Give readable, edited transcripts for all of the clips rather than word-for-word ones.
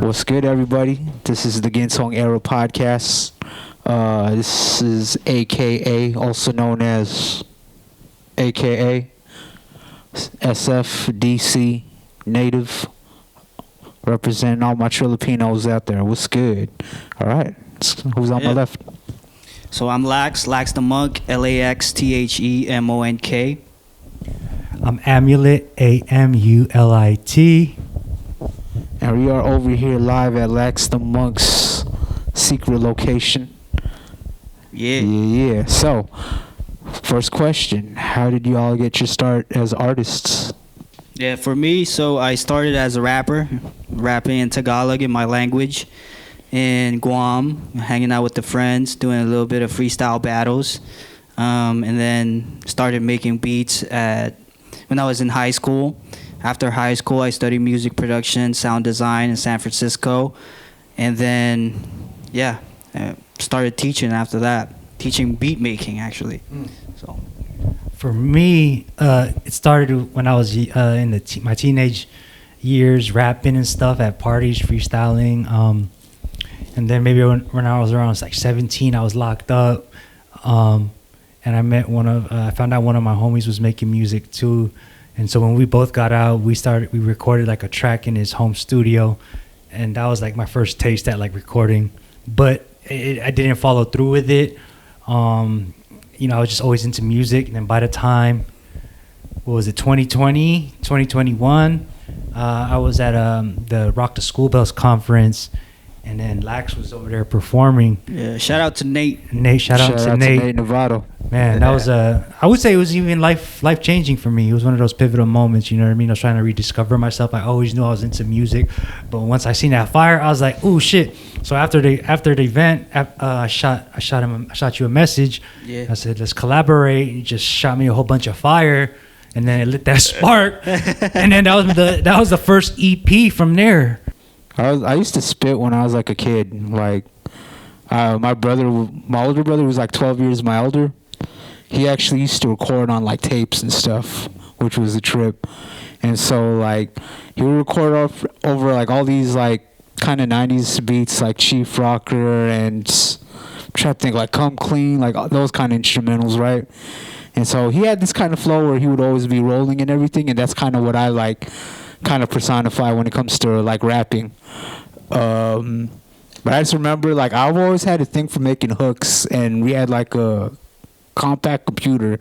What's good, everybody? This is the Ginsong Era podcast. This is a.K.aye, also known as a.K.aye, SFDC native, representing all my Filipinos out there. What's good? All right. Who's on my left? So I'm Lax the Monk, LAXTHEMONK. I'm Amulit, AMULIT. And we are over here live at Lax the Monk's secret location. Yeah. So, first question. How did you all get your start as artists? Yeah, for me, so I started as a rapper, rapping in Tagalog in my language in Guam, hanging out with the friends, doing a little bit of freestyle battles, and then started making beats when I was in high school. After high school, I studied music production, sound design in San Francisco, and then, started teaching after that, teaching beat making actually. So, for me, it started when I was in my teenage years, rapping and stuff at parties, freestyling, and then maybe when I was around like 17, I was locked up, and I found out one of my homies was making music too. And so when we both got out, we recorded like a track in his home studio, and that was like my first taste at like recording. But I didn't follow through with it. I was just always into music. And then by the time, 2021, I was at the Rock the School Bells conference, and then Lax was over there performing. Yeah, shout out to Nate. Shout out to Nate Novato. Man, that was I would say it was even life changing for me. It was one of those pivotal moments, you know what I mean? I was trying to rediscover myself. I always knew I was into music, but once I seen that fire, I was like, "Ooh, shit!" So after the event, I shot you a message. Yeah. I said, "Let's collaborate." You just shot me a whole bunch of fire, and then it lit that spark, and then that was the first EP from there. I used to spit when I was like a kid. Like my older brother was like 12 years my elder. He actually used to record on like tapes and stuff, which was a trip. And so like he would record over like all these like kind of 90s beats like Chief Rocker and I'm trying to think like Come Clean, like those kind of instrumentals, right? And so he had this kind of flow where he would always be rolling and everything, and that's kind of what I like kind of personify when it comes to like rapping. But I just remember like I've always had a thing for making hooks, and we had like a compact computer.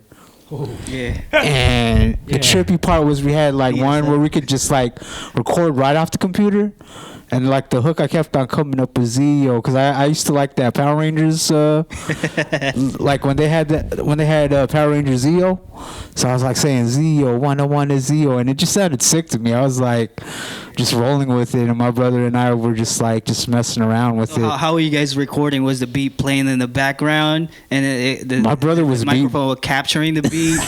Oh, yeah. And the trippy part was we had like one where we could just like record right off the computer, and like the hook I kept on coming up with Zio, because I used to like that Power Rangers like when they had Power Rangers Zio, so I was like saying Zio 101 is Zio, and it just sounded sick to me. I was like just rolling with it, and my brother and I were just messing around with it. How were you guys recording? Was the beat playing in the background, and my brother was microphone capturing the beat?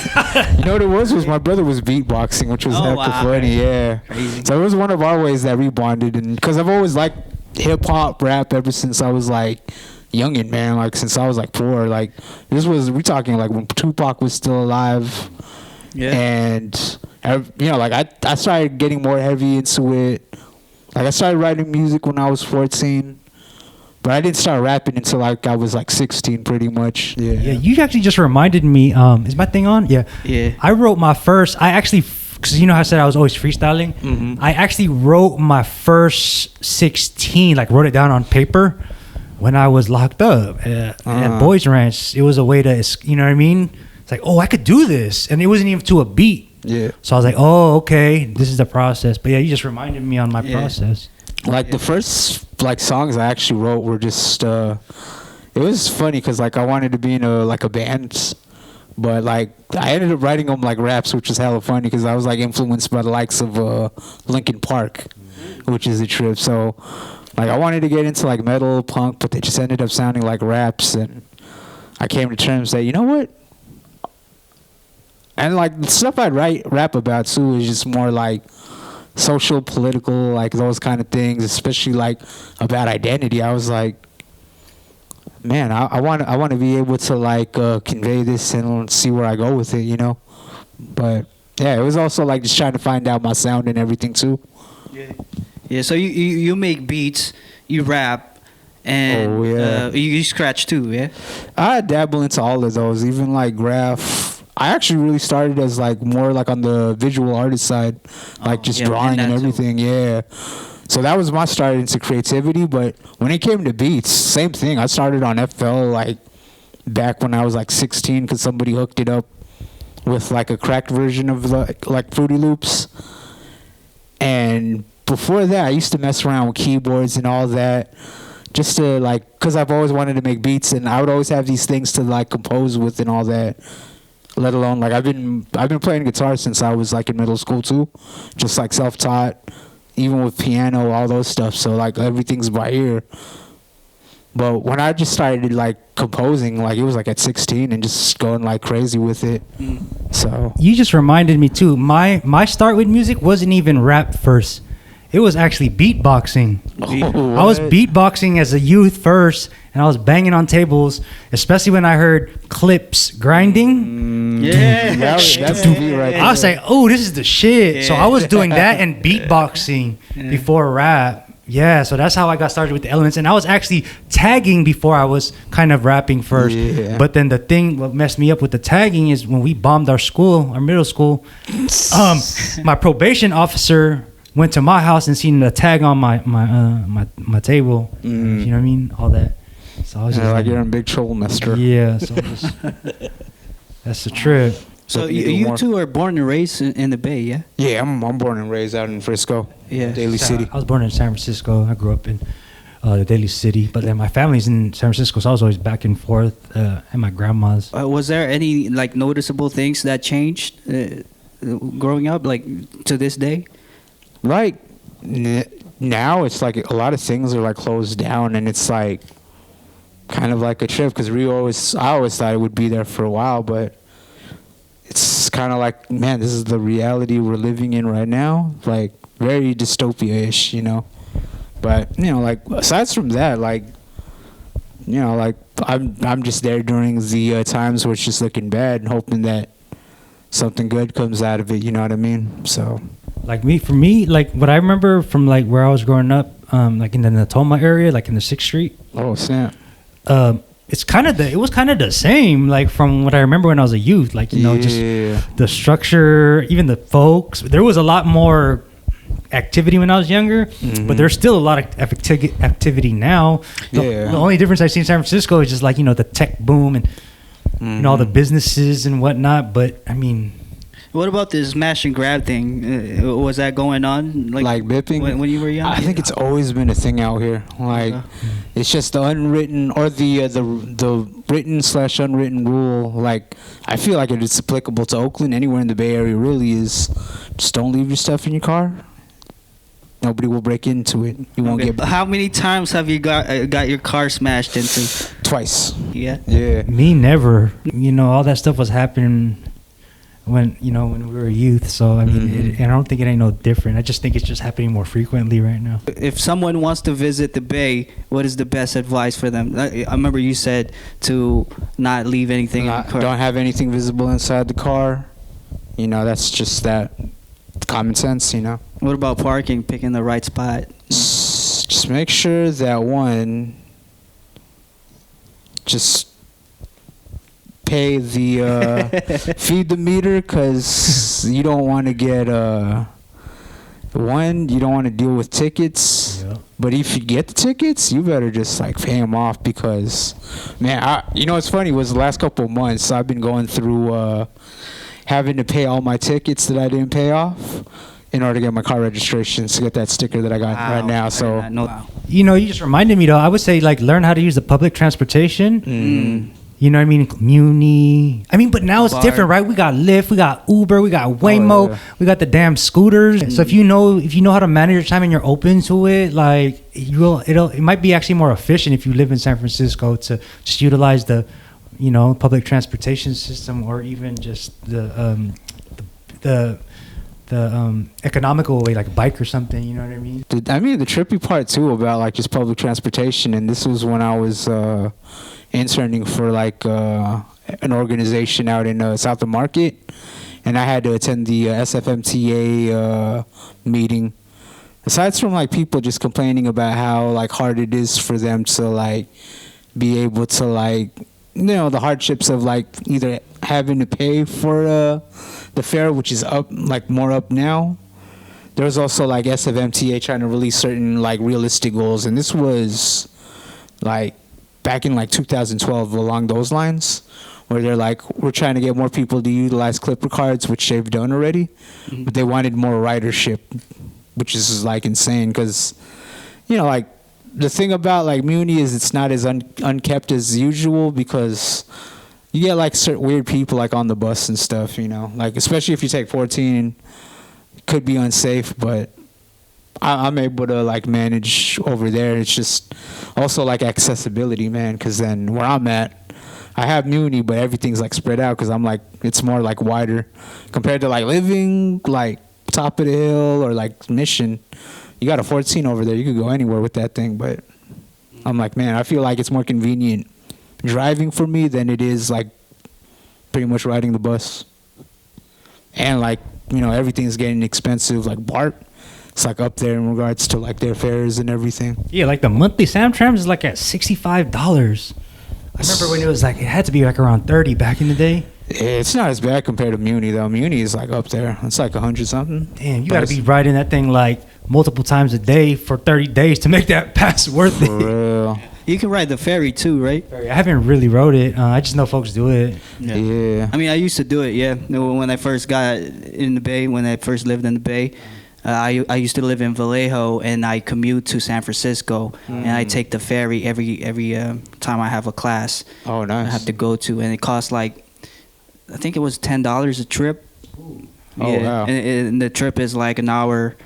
You know what it was my brother was beatboxing, which was hecka funny. Yeah. Crazy. So it was one of our ways that we bonded, and because I've always liked hip hop, rap ever since I was like youngin', man. Like since I was like 4. Like we talking like when Tupac was still alive. Yeah. And like I started getting more heavy into it. Like I started writing music when I was 14, but I didn't start rapping until like I was like 16, pretty much. Yeah. Yeah, you actually just reminded me. Is my thing on? Yeah. Yeah. I wrote my first. Because you know how I said I was always freestyling. Mm-hmm. I actually wrote my first 16. Like wrote it down on paper when I was locked up at Boys Ranch. It was a way to, you know what I mean? It's like, oh, I could do this, and it wasn't even to a beat. Yeah. So I was like, oh, okay, this is the process. But yeah, you just reminded me on my process. Like the first like songs I actually wrote were just it was funny because like I wanted to be in a band, but like I ended up writing them like raps, which was hella funny because I was like influenced by the likes of Linkin Park, which is a trip. So like I wanted to get into like metal, punk, but they just ended up sounding like raps, and I came to terms that, you know what? And like the stuff I'd rap about too is just more like social, political, like those kind of things, especially like about identity. I was like, man, I want to be able to like convey this and see where I go with it, you know. But yeah, it was also like just trying to find out my sound and everything too. Yeah. Yeah. So you make beats, you rap, and Oh, yeah. you scratch too. Yeah. I dabble into all of those, even like graph. I actually really started as like more like on the visual artist side, like just yeah, drawing and that too. everything. Yeah. So that was my start into creativity. But when it came to beats, same thing. I started on FL like back when I was like 16 because somebody hooked it up with like a cracked version of like Fruity Loops. And before that, I used to mess around with keyboards and all that, just to like, cause I've always wanted to make beats, and I would always have these things to like compose with and all that. Let alone like I've been playing guitar since I was like in middle school too, just like self-taught, even with piano, all those stuff. So like everything's by ear. But when I just started like composing, like it was like at 16 and just going like crazy with it. So You just reminded me too. My start with music wasn't even rap first. It was actually beatboxing. I was beatboxing as a youth first, and I was banging on tables, especially when I heard clips grinding. Yeah. that's the beat right there. I was like, oh, this is the shit. So I was doing that and beatboxing before rap. Yeah, so that's how I got started with the elements. And I was actually tagging before I was kind of rapping first. Yeah. But then what messed me up with the tagging is when we bombed our school, our middle school, my probation officer went to my house and seen the tag on my table. You know what I mean? All that. So I was just like you're in big trouble, mister. yeah, so that's the trip. So But you do you more. two are born and raised in the Bay, yeah? Yeah, I'm born and raised out in Frisco, Yeah. Daly City. I was born in San Francisco. I grew up in the Daly City, but then my family's in San Francisco, so I was always back and forth at my grandma's. Was there any like noticeable things that changed growing up, like to this day? Like now, it's like a lot of things are like closed down, and it's like kind of like a trip because I always thought it would be there for a while, but it's kind of like, man, this is the reality we're living in right now. Like very dystopia-ish, you know. But you know, like aside from that, like you know, like I'm just there during the times where it's just looking bad and hoping that something good comes out of it. You know what I mean? So. Like for me, like what I remember from like where I was growing up, like in the Natoma area, like in the 6th Street. Oh snap! It was kind of the same, like from what I remember when I was a youth. Like you know, just the structure, even the folks. There was a lot more activity when I was younger, but there's still a lot of activity now. The only difference I see in San Francisco is just like, you know, the tech boom and you know, all the businesses and whatnot. But I mean, What about this smash and grab thing? Was that going on? Like bipping? When you were young? I think it's always been a thing out here. Like, it's just the unwritten or the written/unwritten rule. Like, I feel like it's applicable to Oakland, anywhere in the Bay Area. Really, is just don't leave your stuff in your car. Nobody will break into it. You won't get. How many times have you got your car smashed into? Twice. Yeah. Yeah. me never. You know, all that stuff was happening when we were youth. So I mean, I don't think it ain't no different. I just think it's just happening more frequently right now. If someone wants to visit the Bay, what is the best advice for them? I remember you said to not leave anything in the car. Don't have anything visible inside the car. You know, that's just that common sense. You know. What about parking? Picking the right spot. Just make sure that one. Just pay the feed the meter, because you don't want to get you don't want to deal with tickets. Yeah. But if you get the tickets, you better just like pay them off, because man, you know what's funny was the last couple of months I've been going through having to pay all my tickets that I didn't pay off in order to get my car registrations to get that sticker that I got right now. So You know, you just reminded me though. I would say like learn how to use the public transportation. You know what I mean? Muni. I mean, but now it's different, right? We got Lyft, we got Uber, we got Waymo, we got the damn scooters. So if you know how to manage your time and you're open to it, like it might be actually more efficient if you live in San Francisco to just utilize the, you know, public transportation system, or even just the economical way, like a bike or something. You know what I mean? I mean, the trippy part too about like just public transportation, and this was when I was interning for like an organization out in South of Market, and I had to attend the SFMTA meeting aside from like people just complaining about how like hard it is for them to like be able to like the hardships of like either having to pay for the fare, which is up like more up now. There's also like SFMTA trying to release certain like realistic goals, and this was like back in like 2012 along those lines, where they're like, we're trying to get more people to utilize Clipper cards, which they've done already, but they wanted more ridership, which is like insane because, like the thing about like Muni is it's not as unkept as usual because you get like certain weird people like on the bus and stuff, like especially if you take 14, it could be unsafe, but I'm able to like manage over there. It's just also like accessibility, man, because then where I'm at, I have Muni, but everything's like spread out because I'm like, it's more like wider compared to like living like top of the hill or like Mission. You got a 14 over there, you could go anywhere with that thing. But I'm like, man, I feel like it's more convenient driving for me than it is like pretty much riding the bus. And like, everything's getting expensive. Like BART, it's like up there in regards to like their fares and everything. Yeah, like the monthly Samtrams is like at $65. I remember when it had to be like around 30 back in the day. It's not as bad compared to Muni though. Muni is like up there. It's like 100 something. Damn, you got to be riding that thing like multiple times a day for 30 days to make that pass worth it. For real. You can ride the ferry too, right? I haven't really rode it. I just know folks do it. Yeah. I mean, I used to do it. Yeah, when I first got in the Bay, when I first lived in the Bay, I used to live in Vallejo, and I commute to San Francisco, and I take the ferry every time I have a class. Oh, nice. I have to go to, and it costs like, I think it was $10 a trip. Oh, wow. And the trip is like an hour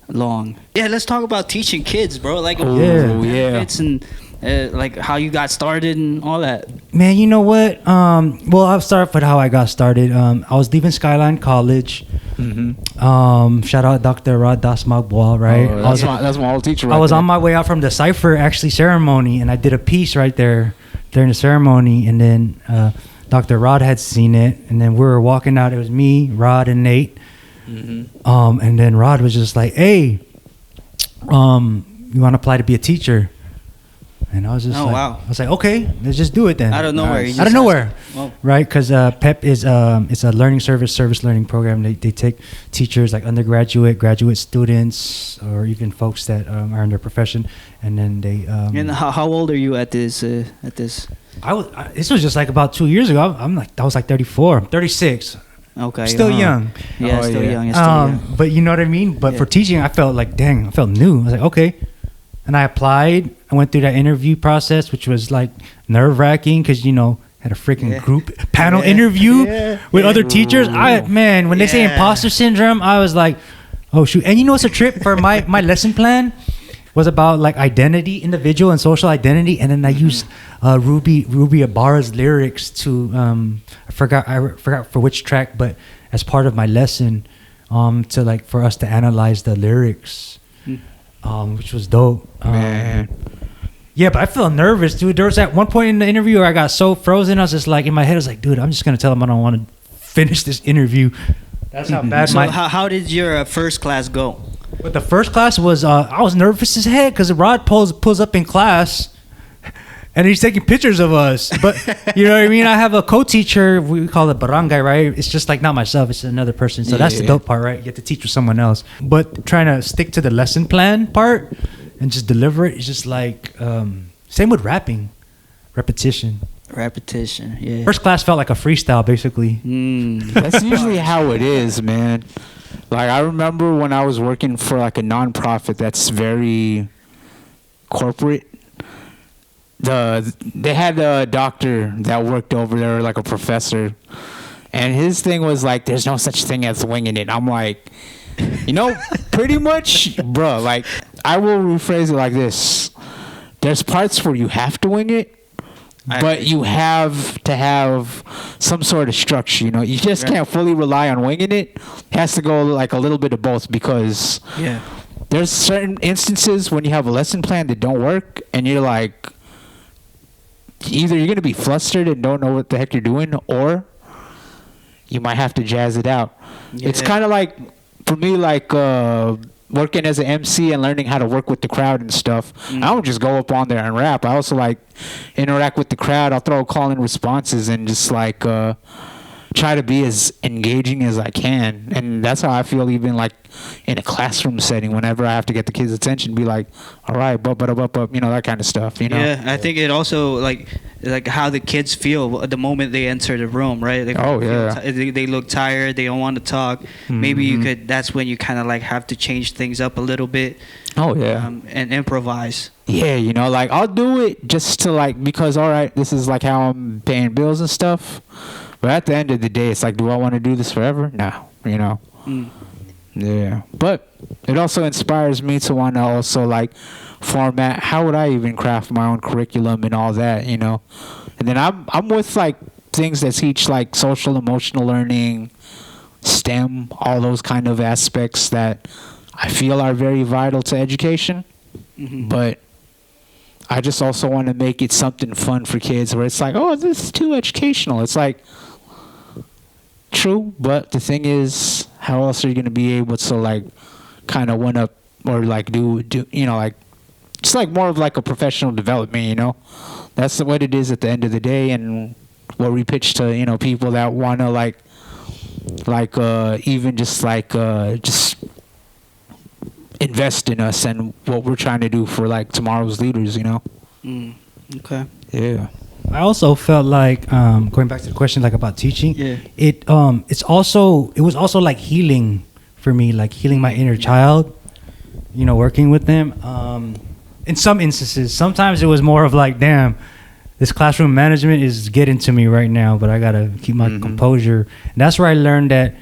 long. Yeah, let's talk about teaching kids, bro. Like, benefits and like how you got started and all that. Man, you know what? Well, I'll start with how I got started. I was leaving Skyline College. Shout out Dr. Rod Dasmagbois, right? Oh, that's my old teacher. I was on my way out from the Cypher actually ceremony, and I did a piece right there during the ceremony, and then Dr. Rod had seen it, and then we were walking out. It was me, Rod, and Nate. And then Rod was just like, "Hey, you want to apply to be a teacher?" And I was just I was like, okay, let's just do it then. Out of nowhere. Nice. Out of nowhere. Right? Because PEP is it's a learning service learning program. They take teachers like undergraduate, graduate students, or even folks that are in their profession, and then they. And how old are you at this? This was just like about 2 years ago. I was like 34. I'm 36. Okay. Still young. Yeah, still young. But you know what I mean? But for teaching, I felt like, dang, I felt new. I was like, okay. And I applied. I went through that interview process, which was like nerve-wracking because, had a freaking group panel interview with other teachers. When they say imposter syndrome, I was like, oh, shoot. And what's a trip for my lesson plan was about like identity, individual and social identity. And then I used Ruby Ibarra's lyrics to, I forgot for which track, but as part of my lesson to like for us to analyze the lyrics. Which was dope. Man. Yeah, but I felt nervous, dude. There was at one point in the interview where I got so frozen. I was just like, in my head, I was like, dude, I'm just going to tell him I don't want to finish this interview. That's how bad how did your first class go? But the first class was, I was nervous as heck because Rod pulls up in class and he's taking pictures of us. But, you know what I mean? I have a co-teacher. We call it barangay, right? It's just like not myself. It's another person. So that's the dope part, right? You get to teach with someone else. But trying to stick to the lesson plan part and just deliver it is just like, same with rapping. Repetition, yeah. First class felt like a freestyle, basically. That's usually how it is, man. Like, I remember when I was working for like a nonprofit that's very corporate. They had a doctor that worked over there, like a professor, and his thing was like, there's no such thing as winging it. I'm like, pretty much, bro, like, I will rephrase it like this. There's parts where you have to wing it, but you have to have some sort of structure, You just can't fully rely on winging it. It has to go like a little bit of both because there's certain instances when you have a lesson plan that don't work and you're like, either you're going to be flustered and don't know what the heck you're doing, or you might have to jazz it out. It's kind of like, for me, like working as an MC and learning how to work with the crowd and stuff. I don't just go up on there and rap. I also like interact with the crowd. I'll throw call in responses and just like try to be as engaging as I can. And that's how I feel even like in a classroom setting whenever I have to get the kids' attention, be like, all right, you know, that kind of stuff, you know? Yeah, I think it also like how the kids feel the moment they enter the room, right? They Oh, feel yeah. they look tired. They don't want to talk. Maybe you could. That's when you kind of like have to change things up a little bit. Oh, yeah. And improvise. Yeah, you know, like I'll do it just to like, because all right, this is like how I'm paying bills and stuff. But at the end of the day, it's like, do I want to do this forever? No, you know. Yeah, but it also inspires me to want to also like format. How would I even craft my own curriculum and all that, you know? And then I'm with like things that teach like social emotional learning, STEM, all those kind of aspects that I feel are very vital to education. But I just also want to make it something fun for kids where it's like, oh, this is too educational. It's like, true, but the thing is, how else are you going to be able to like kind of one up or like do you know, like just like more of like a professional development, you know? That's what it is at the end of the day, and what we pitch to, you know, people that want to like even just like just invest in us and what we're trying to do for like tomorrow's leaders, you know? Okay. Yeah. I also felt like going back to the question like about teaching. Yeah. It was also like healing for me, like healing my inner child. You know, working with them. In some instances, sometimes it was more of like, damn, this classroom management is getting to me right now, but I gotta keep my composure. And that's where I learned that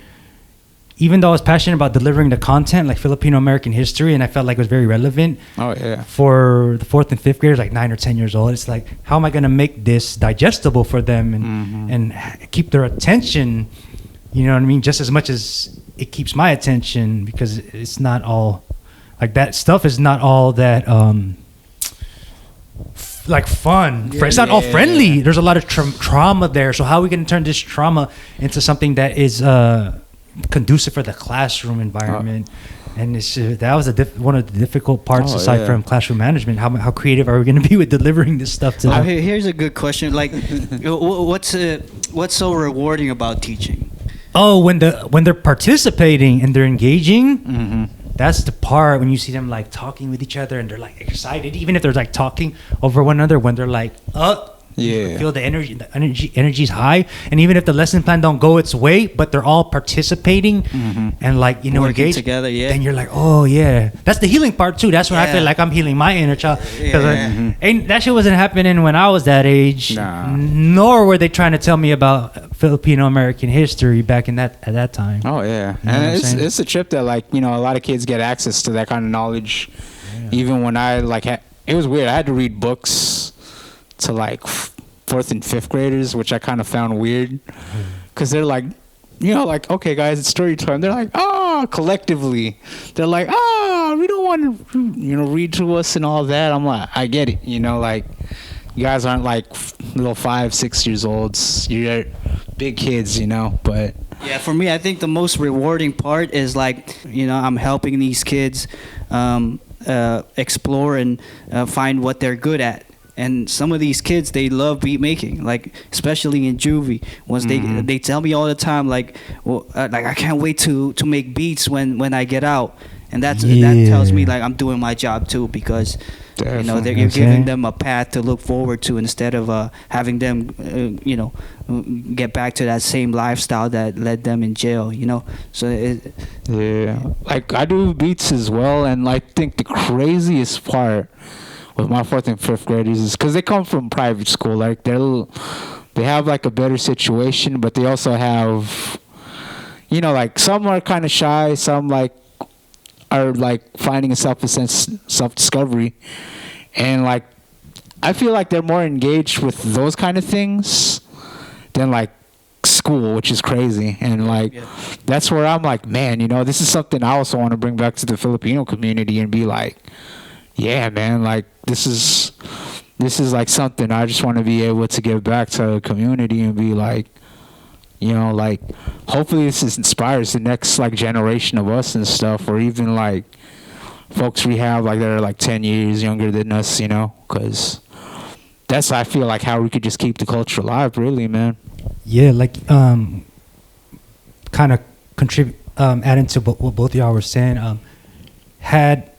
even though I was passionate about delivering the content, like Filipino American history, and I felt like it was very relevant. Oh yeah. For the 4th and 5th graders, like 9 or 10 years old, it's like, how am I gonna make this digestible for them and keep their attention? You know what I mean? Just as much as it keeps my attention, because it's not all like that stuff is not all that like fun. It's not all friendly. There's a lot of trauma there. So how are we gonna turn this trauma into something that is conducive for the classroom environment? And it's that was one of the difficult parts aside from classroom management. How creative are we going to be with delivering this stuff to them? Here's a good question. Like, what's so rewarding about teaching? Oh, when they're participating and they're engaging, that's the part when you see them like talking with each other and they're like excited, even if they're like talking over one another. When they're like, you feel the energy's high, and even if the lesson plan don't go its way, but they're all participating and like, you know, working engaged together. Yeah. Then you're like, oh yeah, that's the healing part too. That's when I feel like I'm healing my inner child, because and that shit wasn't happening when I was that age. Nah. Nor were they trying to tell me about Filipino American history back in at that time. Oh yeah, You know and what I'm saying? it's a trip that like, you know, a lot of kids get access to that kind of knowledge. Even when I like it was weird. I had to read books to like 4th and 5th graders, which I kind of found weird, because they're like, you know, like, okay guys, it's story time. They're like, collectively they're like, we don't want to, you know, read to us and all that. I'm like, I get it, you know, like you guys aren't like little 5-6 years olds, you're big kids, you know. But yeah, for me, I think the most rewarding part is like, you know, I'm helping these kids explore and find what they're good at. And some of these kids, they love beat making, like especially in juvie. Once they tell me all the time, like, well, like I can't wait to make beats when I get out, and that tells me like I'm doing my job too, because you know you're giving them a path to look forward to instead of having them you know, get back to that same lifestyle that led them in jail. You know, so like I do beats as well, and I think the craziest part with my 4th and 5th graders is because they come from private school, like they have like a better situation, but they also have, you know, like some are kind of shy, some like are like finding a self-discovery, and like I feel like they're more engaged with those kind of things than like school, which is crazy. And like that's where I'm like, man, you know, this is something I also want to bring back to the Filipino community and be like, yeah, man, like this is like something I just want to be able to give back to the community and be like, you know, like hopefully this inspires the next like generation of us and stuff, or even like, folks we have like that are like 10 years younger than us, you know, because that's, I feel like, how we could just keep the culture alive, really, man. Yeah, like kind of contribute, adding to what both of y'all were saying. Had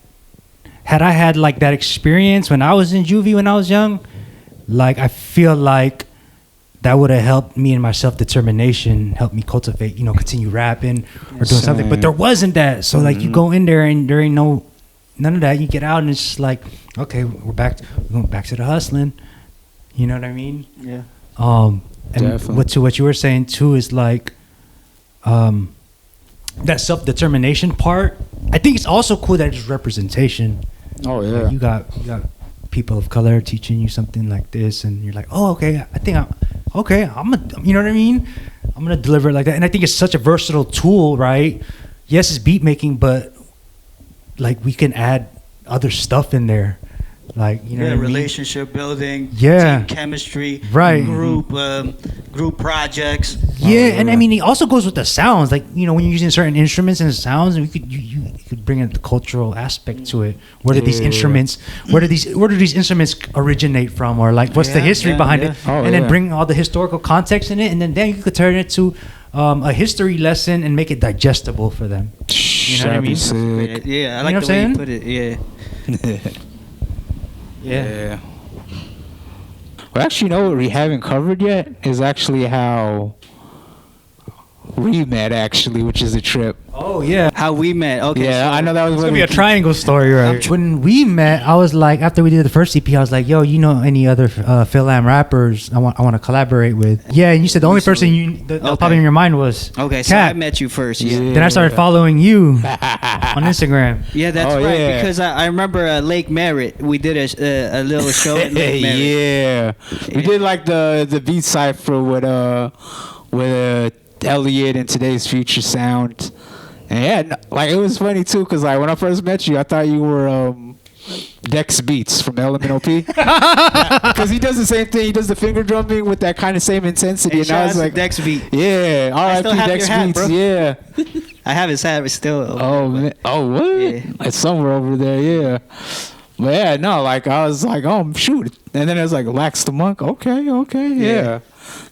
I had like that experience when I was in juvie when I was young, like I feel like that would have helped me and my self-determination, helped me cultivate, continue rapping or doing something. But there wasn't that. So like you go in there and there ain't none of that. You get out and it's just like, okay, we're going back to the hustling. You know what I mean? Yeah. And Definitely. what you were saying too is like that self-determination part. I think it's also cool that it's representation. Oh, yeah. Like you got people of color teaching you something like this, and you're like, oh, okay, I think I'm you know what I mean? I'm gonna deliver it like that. And I think it's such a versatile tool, right? Yes, it's beat making, but like we can add other stuff in there, like what I mean? Relationship building, Yeah. team chemistry, Right. group projects. Yeah, and I mean, it also goes with the sounds. Like when you're using certain instruments and sounds, and you could bring in the cultural aspect to it. Where do these instruments? Where do these instruments originate from? Or like, what's the history behind it? Oh, and then bring all the historical context in it, and then you could turn it to a history lesson and make it digestible for them. You know what I mean? Sick. Yeah, I You know like what the way I'm you saying? put it. Yeah. Yeah. Well, actually, you know what we haven't covered yet is actually how we met, actually, which is a trip. Oh yeah. How we met. Okay. Yeah, so I know that was It's what gonna be a triangle story, right? When we met, I was like, after we did the first EP, I was like, "Yo, you know any other Phil Am rappers I want to collaborate with?" Yeah, and you said the only person that popped in your mind was Okay, so I Cat. met you first. Yeah. Yeah. Then I started following you on Instagram. Yeah, that's Oh, right. yeah. Because I remember Lake Merritt. We did a little show at Lake Merritt. Yeah, we did like the beat cipher with Elliot and Today's Future Sound, and yeah, like it was funny too, cause like when I first met you, I thought you were Dex Beats from LMNOP, because he does the same thing. He does the finger drumming with that kind of same intensity, and I was like, Dex Beat. yeah, I still R.I.P. have Dex your hat, Beats, bro. yeah. I have his hat still. Oh man, oh what? Yeah. It's somewhere over there, yeah. But yeah, no, like I was like, oh shoot, and then I was like, Lax the Monk, okay, yeah.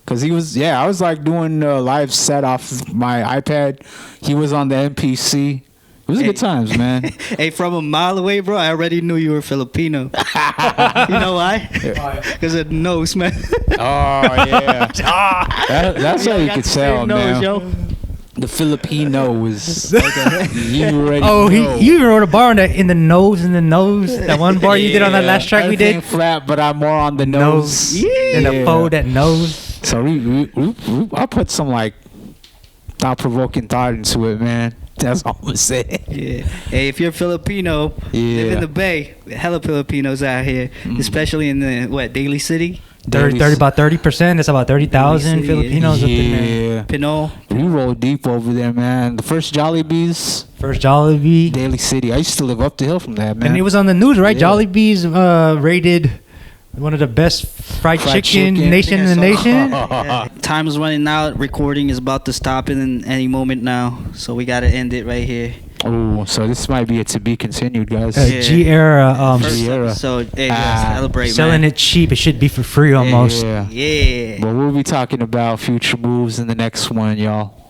Cause he was, I was like doing a live set off my iPad. He was on the MPC. It was good times, man. Hey, from a mile away, bro, I already knew you were Filipino. You know why? Because of the nose, man. Oh yeah, that's how you could tell, man. Yo. The Filipino was. You already Oh, know. you even wrote a bar on that in the nose. That one bar you did on that last track we Everything did. flat, but I'm more on the nose. And the foe that nose. So I put some like thought-provoking thought into it, man. That's all I'm saying. Yeah. Hey, if you're Filipino, live in the Bay. Hella Filipinos out here, especially in the Daly City, 30 about 30%. That's about 30,000 Yeah. Filipinos up in there. Yeah. Pinol. We roll deep over there, man. The first Jollibee's, First Jollibee. Daly City. I used to live up the hill from that, man. And it was on the news, right? Yeah. Jollibee's rated one of the best fried chicken nation in the nation. Yeah. Time is running out. Recording is about to stop in any moment now, so we gotta end it right here. Oh, so this might be a to be continued, guys. Yeah. G era. First Sierra. episode. Hey, let's celebrate, Selling man. it cheap. It should be for free almost. Yeah. Yeah. But we'll be talking about future moves in the next one, y'all.